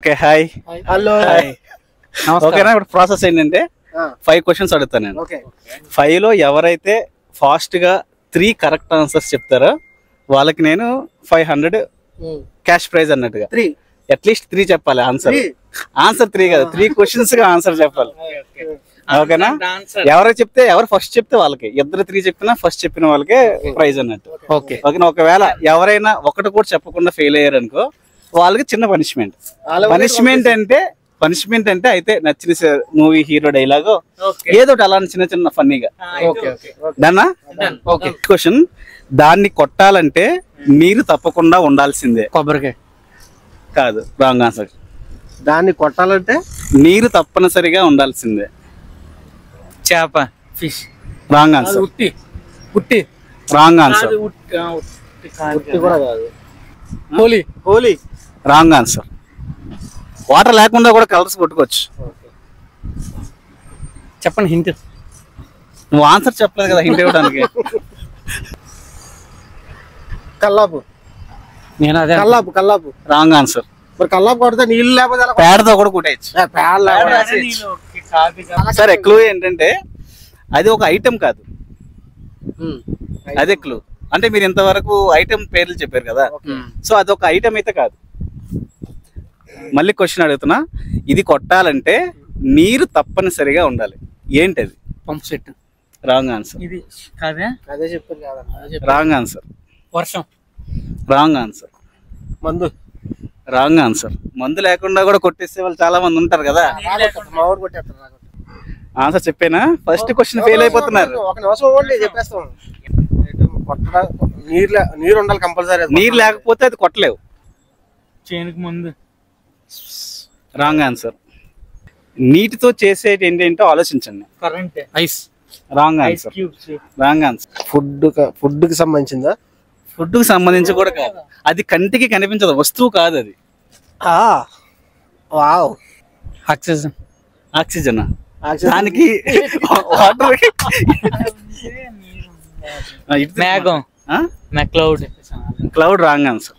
Okay hi hello hi ఓకేనా. ఇప్పుడు process ఏంటంటే 5 క్వశ్చన్స్ అడుగుతాను నేను. 5 లో ఎవరైతే ఫాస్ట్ గా 3 కరెక్ట్ ఆన్సర్స్ చెప్తారో వాళ్ళకి నేను 500 క్యాష్ ప్రైజ్ అన్నట్టుగా. అట్లీస్ట్ 3 చెప్పాలి ఆన్సర్ 3 కాదు, 3 క్వశ్చన్స్ గా ఆన్సర్ చెప్పాలి. ఓకేనా. ఎవరు ఫస్ట్ చెప్తే వాళ్ళకి, ఇద్దరు 3 చెప్పినా ఫస్ట్ చెప్పిన వాళ్ళకే ప్రైజ్ అన్నట్టు. ఓకేనా. ఒకవేళ ఎవరైనా ఒకటి కూడా చెప్పకుండా ఫెయిల్ అయ్యారు అనుకో వాళ్ళకి చిన్న పనిష్మెంట్. పనిష్మెంట్ అంటే అయితే నచ్చిన మూవీ హీరో డైలాగో ఏదో అలా చిన్న చిన్న ఫన్నీగా. డన్నా. క్వశ్చన్, దాన్ని కొట్టాలంటే నీరు తప్పకుండా ఉండాల్సిందే. కొబ్బరికాయ కాదు, రాంగ్ ఆన్సర్. దాన్ని కొట్టాలంటే నీరు తప్పనిసరిగా ఉండాల్సిందే. చేప, ఫిష్. Wrong answer. ఉట్టి. Wrong answer. Holi. Wrong answer. Water లేకుండా కూడా కలర్స్ కొట్టుకోవచ్చు. చెప్పండి హింట్. నువ్వు ఆన్సర్ చెప్పలేదు కదా హింట్ ఇవ్వడానికి. కల్లాపు. నేను అదే కల్లాపు. Wrong answer. మరి కల్లాపు కొడితే నీళ్ళు లేకపోతే పేడతో కూడా కొట్టేయచ్చు. సరే, క్లూ ఏంటంటే అది ఒక ఐటెం కాదు. అదే క్లూ. అంటే మీరు ఇంతవరకు ఐటెం పేర్లు చెప్పారు కదా, సో అదొక ఐటెం అయితే కాదు. మళ్ళీ క్వశ్చన్ అడుగుతున్నా, ఇది కొట్టాలంటే నీరు తప్పనిసరిగా ఉండాలి. ఏంటది? Pump set. Wrong answer. ఇది కాదే, అదే చెప్పారు కదా. Wrong answer. వర్షం. Wrong answer. మందు. Wrong answer. మందు లేకుండా కూడా కొట్టేసే వాళ్ళు చాలా మంది ఉంటారు కదా. ఆన్సర్ చెప్పేనా? ఫస్ట్ క్వశ్చన్ ఫెయిల్ అయిపోతున్నారు. నీరు ఉండాలి కంపల్సరీ. నీరు లేకపోతే అది కొట్టలేవు. చేనుకు ముందు. Wrong answer. నీటితో చేసేది ఏంటంటే ఆలోచించండి. Current. Ice. Wrong answer. Wrong answer. Food కి సంబంధించిందా? ఫుడ్ కి సంబంధించి కూడా కాదు. అది కంటికి కనిపించదు, వస్తువు కాదు అది. ఆక్సిజన్. ఆక్సిజన్. దానికి వాటర్. మేఘం. క్లౌడ్. క్లౌడ్. Wrong answer.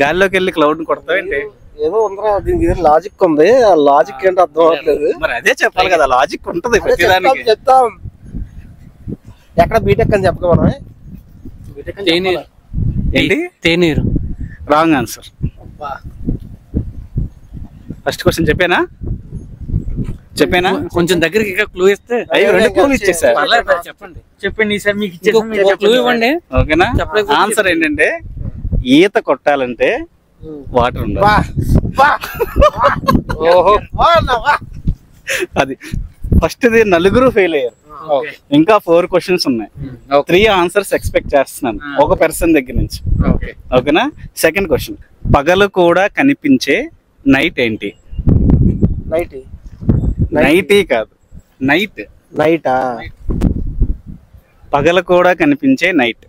గాల్లోకి వెళ్ళి క్లౌడ్ కొడతావేంటి? ఏదో ఉందా దీనికి లాజిక్ ఉంది. ఆ లాజిక్ ఏంటో అర్థం అవ్వట్లేదు. మరి అదే చెప్పాలి కదా, లాజిక్ ఉంటది ప్రతిదానికి. చెప్తాం. ఎక్కడ బీటెక్ అని చెప్పగలమా? తేనీరు. ఏంటి? తేనీరు. Wrong answer. ఫస్ట్ క్వశ్చన్ చెప్పేనా? కొంచెం దగ్గరికి ఇంకా క్లూ ఇస్తే. అయ్యో, 2 క్లూలు ఇచ్చేసా. చెప్పండి ఈసారి మీకు క్లూ ఇవ్వండి. ఓకేనా. ఆన్సర్ ఏంటంటే ఈత కొట్టాలంటే వాటర్ ఉండాలి. అది ఫస్ట్ నలుగురు ఫెయిల్ అయ్యారు. ఇంకా 4 క్వశ్చన్స్ ఉన్నాయి. 3 ఆన్సర్స్ ఎక్స్పెక్ట్ చేస్తున్నాను ఒక పర్సన్ దగ్గర నుంచి. ఓకేనా. సెకండ్ క్వశ్చన్, పగలు కూడా కనిపించే నైట్ ఏంటి? నైట్ కాదు, నైట్. నైటా? పగలు కూడా కనిపించే నైట్.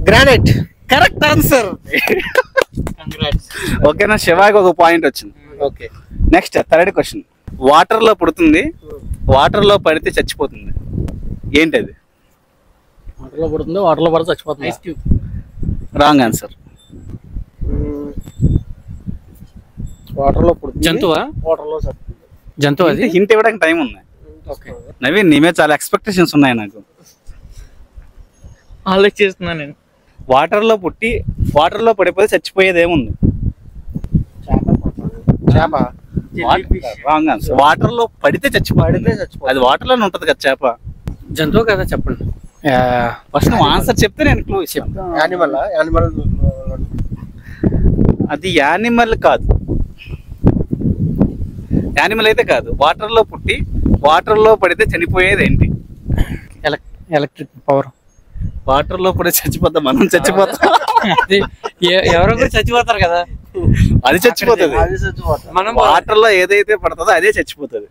గ్రానైట్. Correct answer. ఓకేనా. శివాకి ఒక పాయింట్ వచ్చింది. Okay. Next third question, water లో పుడుతుంది, వాటర్ లో పడితే చచ్చిపోతుంది. ఏంటది? వాటర్ లో పడుతుంది, వాటర్ లో పడితే చచ్చిపోతుంది. Ice cube. Wrong answer. Water లో పుడుతుంది. జంతువా? వాటర్ లో జంతువు. అది హింట్ ఇవ్వడానికి టైం ఉంది. నవీన్, నీ మీద చాలా ఎక్స్పెక్టేషన్స్ ఉన్నాయి నాకు. ఆలోచిస్తున్నాను నేను. వాటర్ లో పుట్టి వాటర్ లో పడిపోతే చచ్చిపోయేది ఏముంది? చేప. Wrong answer. వాటర్ లో పడితే చచ్చిపోయింది. అది వాటర్ లోనే ఉంటది కదా చేప. జంతువు కదా. చెప్పండి ఫస్ట్ నువ్వు ఆన్సర్ చెప్తే నేను క్లూ ఇస్తాను. యానిమల్. అది యానిమల్ కాదు. యానిమల్ అయితే కాదు. వాటర్ లో పుట్టి వాటర్ లో పడితే చనిపోయేది ఏంటి? Electric power. వాటర్ లో పడి చచ్చిపోతాం, మనం చచ్చిపోతాం. ఎవరో కూడా చచ్చిపోతారు కదా. అది చచ్చిపోతుంది. మనం వాటర్ లో ఏదైతే పడుతుందో అదే చచ్చిపోతుంది.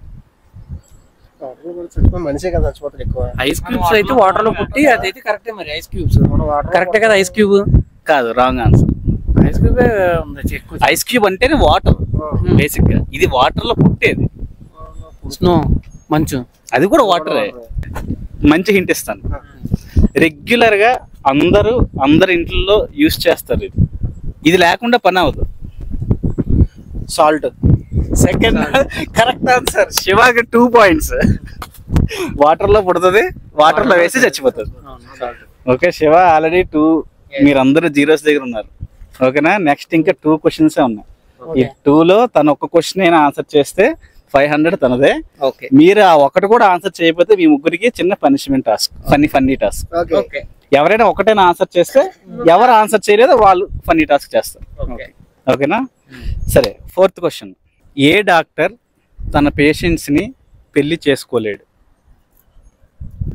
మనిషే కదా చచ్చిపోతారు ఎక్కువ. ఐస్ క్యూబ్స్ అయితే వాటర్ లో పుట్టి అదైతే కరెక్టే. మరి ఐస్ క్యూబ్స్ కరెక్టే కదా. ఐస్ క్యూబ్ కాదు, wrong answer. Ice cube. Ice cube అంటేనే వాటర్ బేసిక్ గా. ఇది వాటర్ లో పుట్టేది. స్నో. మంచు. అది కూడా వాటరే. మంచి హింట్ ఇస్తాను. రెగ్యులర్ గా అందరి ఇంట్లో యూస్ చేస్తారు. ఇది లేకుండా పని అవ్వదు. సాల్ట్. Second correct answer. శివాకి 2 points. వాటర్ లో పుడుతుంది, వాటర్ లో వేసి చచ్చిపోతుంది. ఓకే శివ ఆల్రెడీ 2, మీరందరూ జీరోస్ దగ్గర ఉన్నారు. ఓకేనా, నెక్స్ట్ ఇంకా 2 questions ఉన్నాయి. ఈ 2లో తను ఒక్క క్వశ్చన్ అయినా ఆన్సర్ చేస్తే 500 తనదే. మీరు ఆ ఒకటి కూడా ఆన్సర్ చేయకపోతే మీ ముగ్గురికి చిన్న పనిష్మెంట్ టాస్క్, ఫన్నీ టాస్క్. ఎవరైనా ఒకటైనా ఆన్సర్ చేస్తే, ఎవరు ఆన్సర్ చేయలేదో వాళ్ళు ఫన్నీ టాస్క్ చేస్తారు. ఓకేనా, సరే. 4th question. ఏ డాక్టర్ తన పేషెంట్స్ ని పెళ్లి చేసుకోలేడు?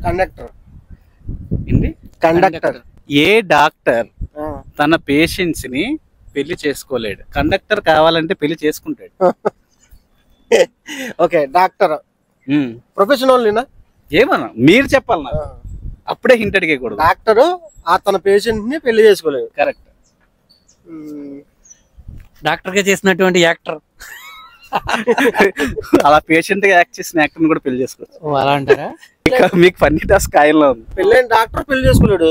కండక్టర్. ఏంటి? కండక్టర్. ఏ డాక్టర్ తన పేషెంట్స్ ని పెళ్లి చేసుకోలేడు? కండక్టర్ కావాలంటే పెళ్లి చేసుకుంటాడు. ఓకే, డాక్టర్ ప్రొఫెషన్ ఓన్లీనా? ఏమన్నా మీరు చెప్పాలి నాకు, అప్పుడే హింట్ అడిగకూడదు. డాక్టర్ తన పేషెంట్ ని పెళ్లి చేసుకోలేదు. కరెక్ట్. డాక్టర్ గా చేసినటువంటి యాక్టర్. అలా పేషెంట్ గా యాక్ట్ చేసిన యాక్టర్ కూడా పెళ్లి చేసుకోవచ్చు. అలా అంటారా? మీకు ఫన్నీ టాస్క్ ఆయనలో ఉంది. పెళ్ళైన డాక్టర్ పెళ్లి చేసుకోలేడు.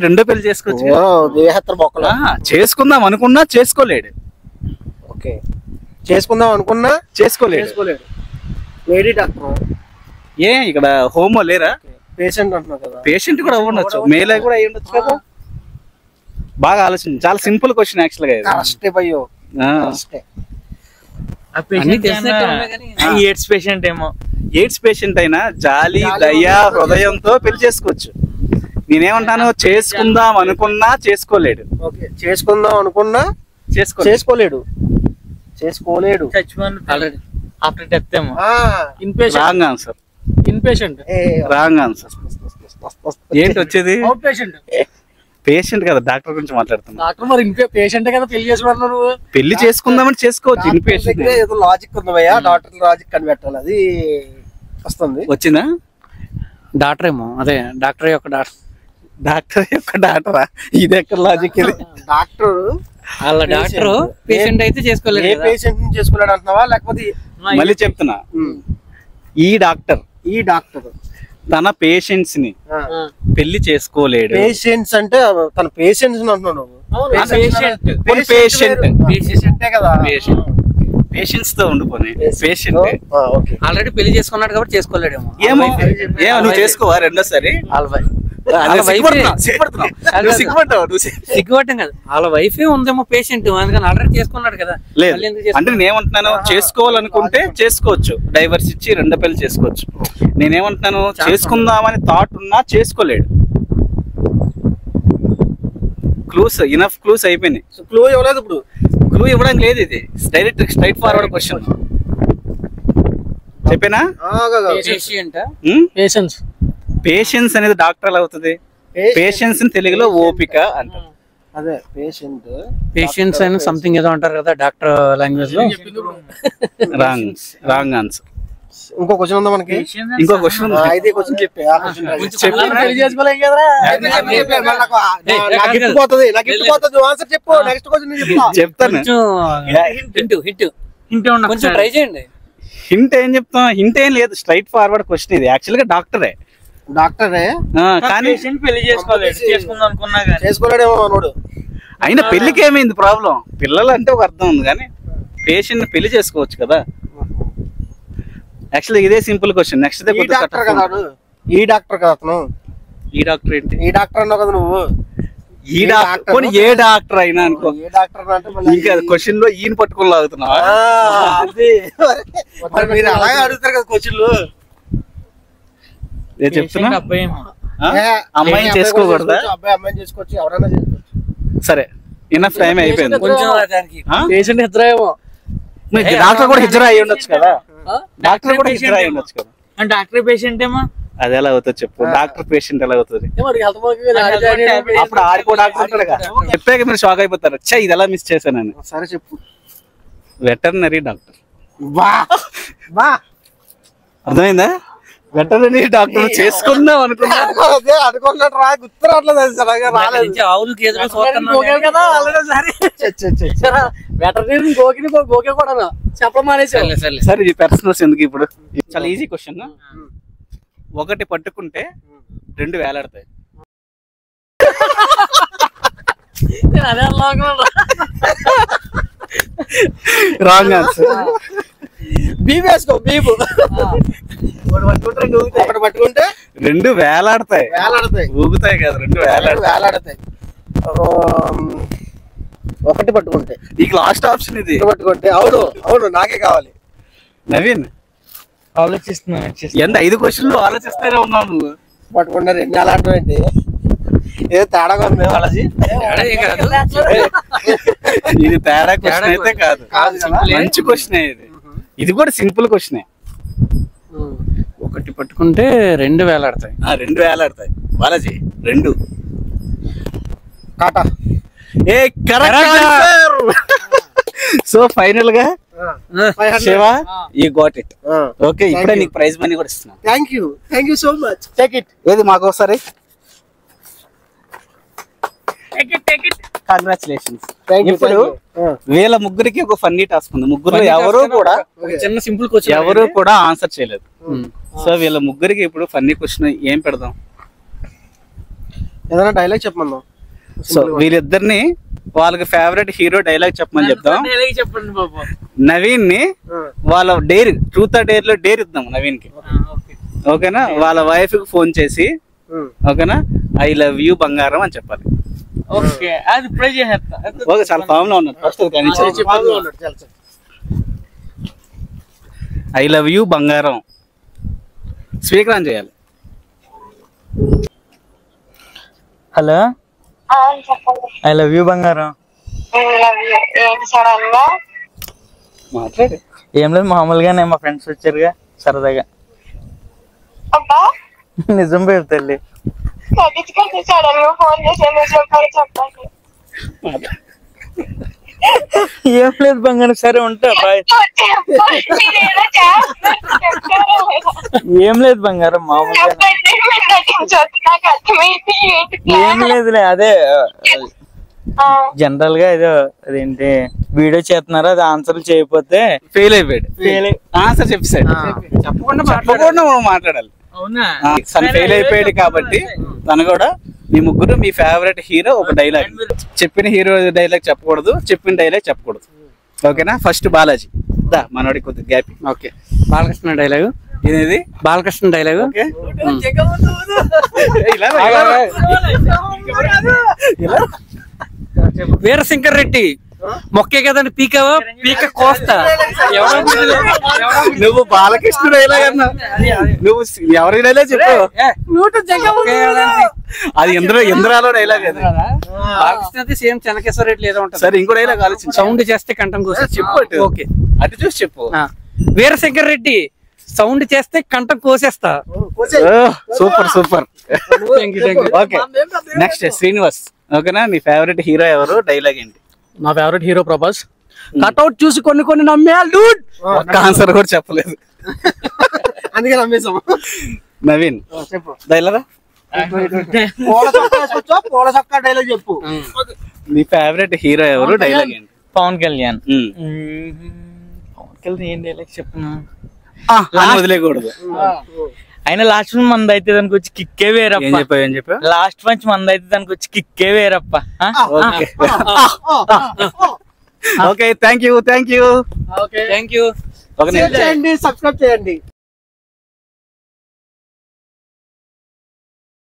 రెండో పెళ్లి చేసుకోవచ్చు. దేహత్తర బొక్కలు. చేసుకుందాం అనుకున్నా చేసుకోలేడు. ఓకే, చేసుకుందాం అనుకున్నా చేసుకోలేడు. Lady doctor. ఇక్కడ హోమో లేరా? పేషెంట్ అంటున్నావు కదా. పేషెంట్ కూడా అవ్వవచ్చు, మేలే కూడా అయ్యి ఉండొచ్చు కదా. బాగా ఆలోచన. చాలా సింపుల్ క్వశ్చన్ యాక్చువల్ గా. ఎయిడ్స్ పేషెంట్ ఏమో. ఎయిడ్స్ పేషెంట్ అయినా జాలి దయ హృదయంతో పెళ్లి చేసుకోవచ్చు. నేనేమంటాను, చేసుకుందాం అనుకున్నా చేసుకోలేడు. ఓకే, చేసుకుందాం అనుకున్నా చేసుకోలేడు. ఆఫ్టర్ డెత్ ఏమో. Wrong answer. Inpatient. Wrong answer. ఏంటి వచ్చేది? Out patient. పేషెంట్ కదా, డాక్టర్ గురించి మాట్లాడుతున్నా. డాక్టర్ మరి పేషెంట్ కదా, పెళ్లి చేసుకున్నారు. పెళ్లి చేసుకుందామని చేసుకోవచ్చు. ఇన్పేషెంట్ ఏదో లాజిక్ ఉంది భయ్యా, డాక్టర్ లాజిక్ కనిపెట్టాలి. అది వస్తుంది. వచ్చిందా? డాక్టర్ ఏమో, అదే డాక్టర్ యొక్క డాక్టరా? ఇది ఎక్కడ లాజిక్? ఇది డాక్టర్ వాళ్ళ డాక్టర్ పేషెంట్ అయితే చేసుకోలేదు. ఏ పేషెంట్ చేసుకోలేడు అంటున్నావా? లేకపోతే మళ్ళీ చెప్తున్నా, ఈ డాక్టర్ తన పేషెంట్స్ ని పెళ్లి చేసుకోలేడు. పేషెంట్స్ అంటే తన పేషెంట్స్ అంటున్నాడు. పేషెంటే కదా, పేషెంట్స్ తో ఉండిపోయి పేషెంట్. ఆల్రెడీ పెళ్లి చేసుకున్నాడు కాబట్టి చేసుకోలేడేమో. ఏమో నువ్వు చేసుకోవా రెండోసారి? సిగ్గుపట్టం కదా, వాళ్ళ వైఫే ఉందేమో పేషెంట్, అందుకని ఆల్రెడీ చేసుకున్నాడు కదా. లేదు అంటే నేనేమంటున్నాను, చేసుకోవాలనుకుంటే చేసుకోవచ్చు, డైవర్స్ ఇచ్చి రెండో పెళ్లి చేసుకోవచ్చు. నేనేమంటున్నాను, చేసుకుందామని థాట్ ఉన్నా చేసుకోలేడు. ఇనఫ్ క్లూస్ అయిపోయినాయి. క్లూ ఇవ్వలేదు. ఇప్పుడు క్లూ ఇవ్వడం లేదు, ఇది డైరెక్ట్ స్ట్రైట్ ఫార్వర్డ్ క్వశ్చన్. చెప్పేనా? పేషెన్స్ అనేది డాక్టర్ ఎలా అవుతుంది? పేషెన్స్ తెలుగులో ఓపిక అంటారు. అదే పేషెంట్స్ అని సంథింగ్ ఏదో అంటారు కదా డాక్టర్ లాంగ్వేజ్ లో. Wrong answer. ఇంకో క్వశ్చన్ ఉందా మనకి? ఇంకో క్వశ్చన్ ఉంది. ఇదే క్వశ్చన్ చెప్పే. పెళ్లి చేసుకోలేం కదరా. నాకు ఇప్పుపోతది. ఆన్సర్ చెప్పు. నెక్స్ట్ క్వశ్చన్ చెప్తాను. కొంచెం ట్రై చేయండి. హింట్ ఏం చెప్తాం? హింట్ ఏం లేదు, స్ట్రైట్ ఫార్వర్డ్ క్వశ్చన్ ఇది. యాక్చువల్ గా డాక్టరే కానీ పెళ్లి చేసుకోలేదు. చేసుకుందాం అనుకున్నా కానీ చేసుకోలేడేమో మనోడు. అయినా పెళ్లికి ఏమైంది ప్రాబ్లం? పిల్లలు అంటే ఒక అర్థం ఉంది, కానీ పేషెంట్ పెళ్లి చేసుకోవచ్చు కదా. యాక్చువల్లీ ఇదే సింపుల్ క్వశ్చన్. నెక్స్ట్ ఈ డాక్టర్ కదా అతను. ఈ డాక్టర్ ఏంటి? ఈ డాక్టర్ అన్నావు కదా నువ్వు. ఏ డాక్టర్ అయినా అనుకో. ఇంకా క్వశ్చన్ లో ఈయన పట్టుకొని లాగుతున్నావా? మీరు అలాగే అడుగుతారు కదా క్వశ్చన్లు. చెప్తున్నా, అమ్మాయిని చేసుకోకూడదా? అబ్బాయి అమ్మాయిని చేసుకోవచ్చు, ఎవరైనా చేసుకోవచ్చు. సరే, ఇనఫ్ టైం అయిపోయింది. పేషెంట్ ఇద్దరేమో. డాక్టర్ కూడా హిజ్రా అయ్యి ఉండొచ్చు కదా. డాక్టర్ కూడా హిజ్రా అయ్యి ఉండొచ్చు కదా. డాక్టర్ పేషెంట్ ఏమో. అది ఎలా అవుతుంది చెప్పు? డాక్టర్ పేషెంట్ ఎలా అవుతుంది? అప్పుడు ఆడికో డాక్టర్ ఉంటాడు కదా. చెప్పాక మీరు షాక్ అయిపోతారు, ఛా ఇది ఎలా మిస్ చేశానని. సరే చెప్పు. Veterinary doctor. అర్థమైందా? వెటర్నరీ డాక్టర్ చేసుకుందాం అనుకున్నాడు. సరే ఈ పర్సనల్స్ ఎందుకు ఇప్పుడు? చాలా ఈజీ క్వశ్చన్. ఒకటి పట్టుకుంటే 2 వేలాడతాయి. Wrong answer. బీబు వేసుకో, బీబు. ఒకటి పట్టుకుంటే రెండు వేలాడతాయి, వేలాడతాయి. ఊగుతాయి కదా, రెండు వేలాడతాయి. ఒకటి పట్టుకుంటే నీకు లాస్ట్ ఆప్షన్ ఇది. పట్టుకుంటే అవును అవును నాకే కావాలి. నవీన్ ఆలోచిస్తున్నా. ఎంత 5 క్వశ్చన్లు ఆలోచిస్తూనే ఉన్నావు నువ్వు. పట్టుకుంటే రెండు వేలాడటం ఏంటి? ఏదో తేడాగా ఉంది బాలాజీ. ఇది తేడా క్వశ్చన్ అయితే కాదు, మంచి క్వశ్చన్ ఇది. ఇది కూడా సింపుల్ క్వశ్చనే. ఒకటి పట్టుకుంటే రెండు వేలాడతాయి. రెండు వేలాడతాయి బాలాజీ, రెండు. కాటా. ఏ కరెక్ట్. సో ఫైనల్ గా Shiva you got it. Okay, ఇప్పుడే నీకు ప్రైజ్ మనీ కూడా ఇస్తున్నా. Thank you so much. Take it. ఏది మాకు ఒకసారి కంగ్రాచులేషన్స్. ఇప్పుడు వీళ్ళ ముగ్గురికి ఒక ఫన్నీ టాస్క్ ఉంది. ముగ్గురు ఎవరు కూడా చిన్న సింపుల్ క్వశ్చన్ ఎవరు కూడా ఆన్సర్ చేయలేదు. సో వీళ్ళ ముగ్గురికి ఇప్పుడు ఫన్నీ క్వశ్చన్ ఏం పెడదాం? ఏదైనా డైలాగ్ చెప్పమన్నాం. సో వీళ్ళిద్దరిని వాళ్ళకి ఫేవరెట్ హీరో డైలాగ్ చెప్పమని చెప్తాం. చెప్పండి బాబు. నవీన్ ని వాళ్ళ డేర్, ట్రూత్ ఆర్ డేర్ లో డేర్ ఇద్దాం నవీన్ కి. ఓకేనా? వాళ్ళ వైఫ్ కి ఫోన్ చేసి ఓకేనా ఐ లవ్ యూ బంగారం అని చెప్పాలి. ఓకే, అది ప్రే చేసేస్తా. ఓకే, చాలా ఫామ్ లో ఉన్నాడు. ఫస్ట్ ఐ లవ్ యూ బంగారం స్పీకర్ ఆన్ చేయాలి. హలో, ఐ లవ్ యూ బంగారం. మాట్లాడు. ఏం లేదు, మామూలుగానే మా ఫ్రెండ్స్ వచ్చారుగా సరదాగా. నిజం పేరు తల్లి. ఏం లేదు బంగారం, సరే ఉంటా బాయ్. ఏం లేదు బంగారం, మామూలుగా ఏం లేదులే. అదే జనరల్ గా ఏదో అదేంటి వీడియో చేస్తున్నారు, అది ఆన్సర్లు చేయకపోతే ఫెయిల్ అయిపోయాడు. ఆన్సర్ చెప్పేసాడు, చెప్పకుండా మాట్లాడాలి. అవునా? తను ఫెయిల్ అయిపోయాడు కాబట్టి తను కూడా మీ ముగ్గురు మీ ఫేవరెట్ హీరో ఒక డైలాగ్, చెప్పిన హీరో డైలాగ్ చెప్పకూడదు, చెప్పిన డైలాగ్ చెప్పకూడదు. ఓకేనా? ఫస్ట్ బాలాజీ దా, మనోడి కొద్దిగా గ్యాప్. Okay, Balakrishna dialogue. ఇది బాలకృష్ణ డైలాగు. ఓకే, వీరశంకర్ రెడ్డి మొక్కే కదండి పీకవా పీక కోస్తా. నువ్వు బాలకృష్ణ డైలాగ్ అన్నా, నువ్వు ఎవరి డైలాగ్ చెప్పు. అది ఇంద్రాలో డైలాగ్. అది బాలకృష్ణ సేమ్ చెన్నకేశ్వర రెడ్డి ఏదో ఉంటుంది. సరే, ఇంకో డైలాగ్ ఆలోచించు. సౌండ్ చేస్తే కంఠం కోసే చెప్పు. ఓకే, అటు చూసి చెప్పు. వీరశంకర్ రెడ్డి సౌండ్ చేస్తే కంఠం కోసేస్తా. Super super. Okay, next Srinivas. ఓకేనా? నీ ఫేవరెట్ హీరో ఎవరు, డైలాగ్ ఏంటి? నా ఫేవరెట్ హీరో ప్రభాస్. కట్అవుట్ చూసి కొన్ని నమ్మేయాలి. ఒక్క ఆన్సర్ కూడా చెప్పలేదు, అందుకే నమ్మేసాం. నవీన్ చెప్పు. డైలాగా పూల చొక్కా డైలాగ్ చెప్పు. నీ ఫేవరెట్ హీరో ఎవరు, డైలాగ్ ఏంటి? పవన్ కళ్యాణ్. పవన్ కళ్యాణ్ ఏం డైలాగ్ చెప్పను, వదిలేకూడదు. అయినా లాస్ట్ మంది అయితే దానికి వచ్చి కిక్కే వేరప్ప. ఏం చెప్పా? లాస్ట్ మంచి మంది అయితే దానికి వచ్చి కిక్కే వేరప్ప. Okay, thank you. Thank you. ఒక నిమిషం సబ్స్క్రైబ్ చేయండి.